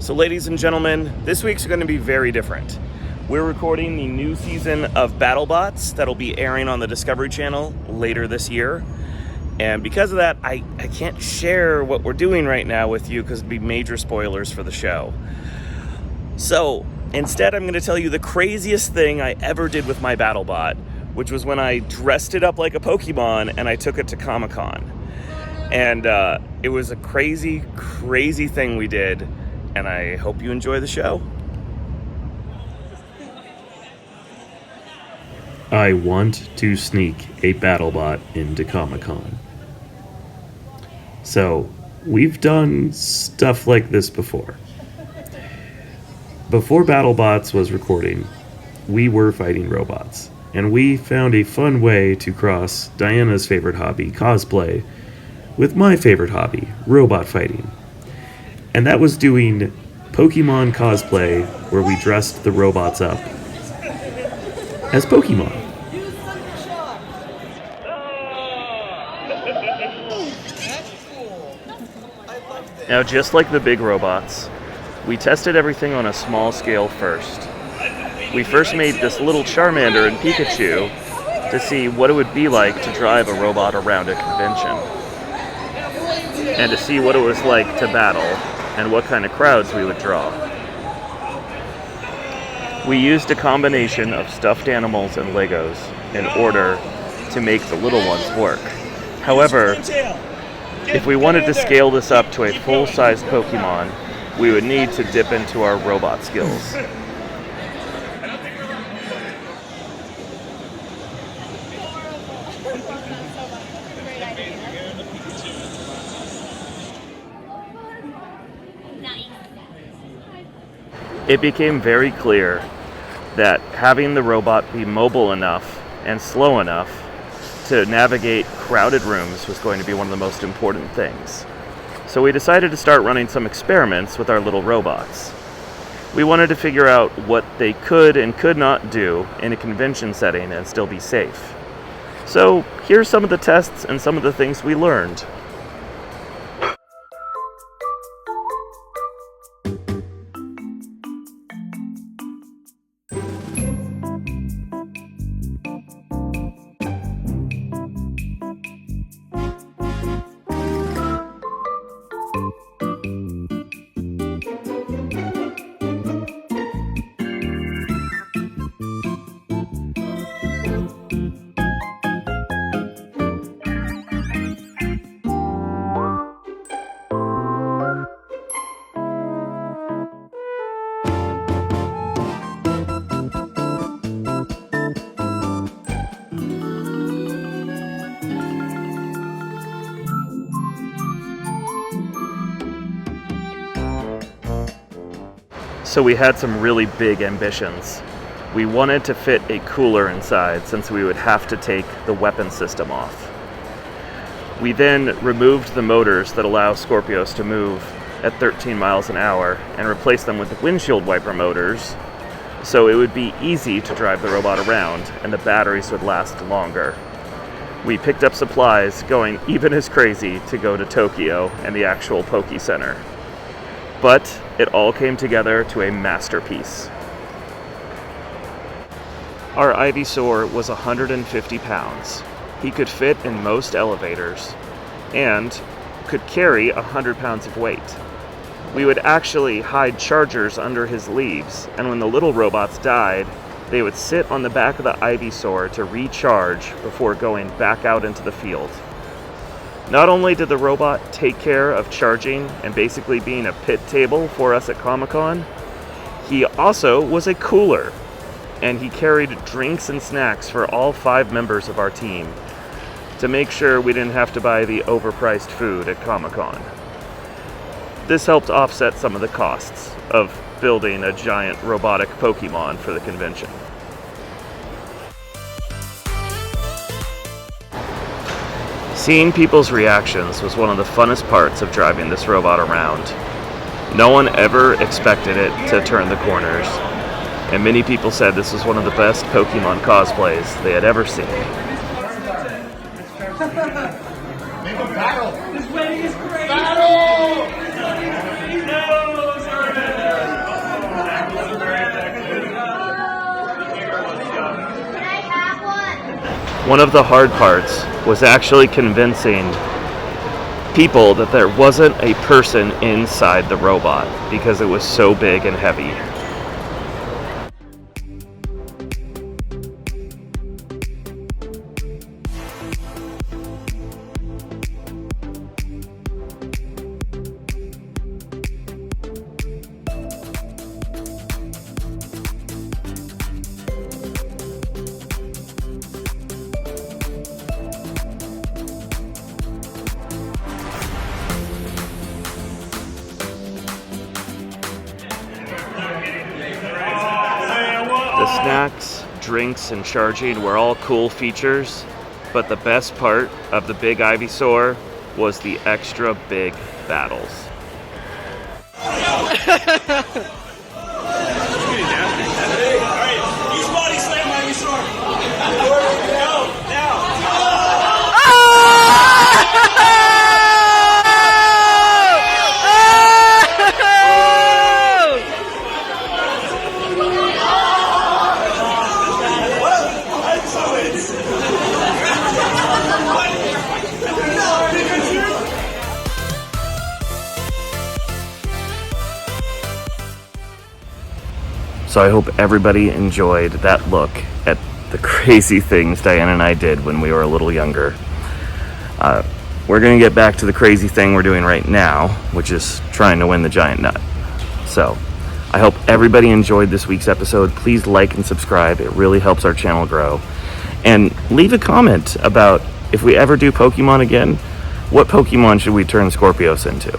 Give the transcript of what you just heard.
So ladies and gentlemen, this week's going to be very different. We're recording the new season of Battlebots that'll be airing on the Discovery Channel later this year. And because of that, I can't share what we're doing right now with you because it'd be major spoilers for the show. So instead, I'm going to tell you the craziest thing I ever did with my Battlebot, which was when I dressed it up like a Pokemon and I took it to Comicon. And it was a crazy, crazy thing we did. And I hope you enjoy the show. I want to sneak a Battlebot into Comicon. So, we've done stuff like this before. Before Battlebots was recording, we were fighting robots. And we found a fun way to cross Diana's favorite hobby, cosplay, with my favorite hobby, robot fighting. And that was doing Pokemon cosplay, where we dressed the robots up as Pokemon. Now, just like the big robots, we tested everything on a small scale first. We first made this little Charmander and Pikachus to see what it would be like to drive a robot around a convention, and to see what it was like to battle, and what kind of crowds we would draw. We used a combination of stuffed animals and Legos in order to make the little ones work. However, if we wanted to scale this up to a full-sized Pokemon, we would need to dip into our robot skills. It became very clear that having the robot be mobile enough and slow enough to navigate crowded rooms was going to be one of the most important things. So we decided to start running some experiments with our little robots. We wanted to figure out what they could and could not do in a convention setting and still be safe. So here's some of the tests and some of the things we learned. So we had some really big ambitions. We wanted to fit a cooler inside since we would have to take the weapon system off. We then removed the motors that allow Skorpios to move at 13 miles an hour and replaced them with windshield wiper motors so it would be easy to drive the robot around and the batteries would last longer. We picked up supplies going even as crazy to go to Tokyo and the actual Poke Center. But it all came together to a masterpiece. Our Ivysaur was 150 pounds. He could fit in most elevators and could carry 100 pounds of weight. We would actually hide chargers under his leaves, and when the little robots died, they would sit on the back of the Ivysaur to recharge before going back out into the field. Not only did the robot take care of charging and basically being a pit table for us at Comicon, he also was a cooler, and he carried drinks and snacks for all 5 members of our team to make sure we didn't have to buy the overpriced food at Comicon. This helped offset some of the costs of building a giant robotic Pokemon for the convention. Seeing people's reactions was one of the funnest parts of driving this robot around. No one ever expected it to turn the corners, and many people said this was one of the best Pokemon cosplays they had ever seen. Make a battle! This wedding is great! Battle! No, sorry. One of the hard parts was actually convincing people that there wasn't a person inside the robot because it was so big and heavy. The snacks, drinks, and charging were all cool features, but the best part of the big Ivysaur was the extra big battles. So I hope everybody enjoyed that look at the crazy things Diana and I did when we were a little younger. We're going to get back to the crazy thing we're doing right now, which is trying to win the giant nut. So I hope everybody enjoyed this week's episode. Please like and subscribe. It really helps our channel grow. And leave a comment about if we ever do Pokemon again, what Pokemon should we turn Skorpios into?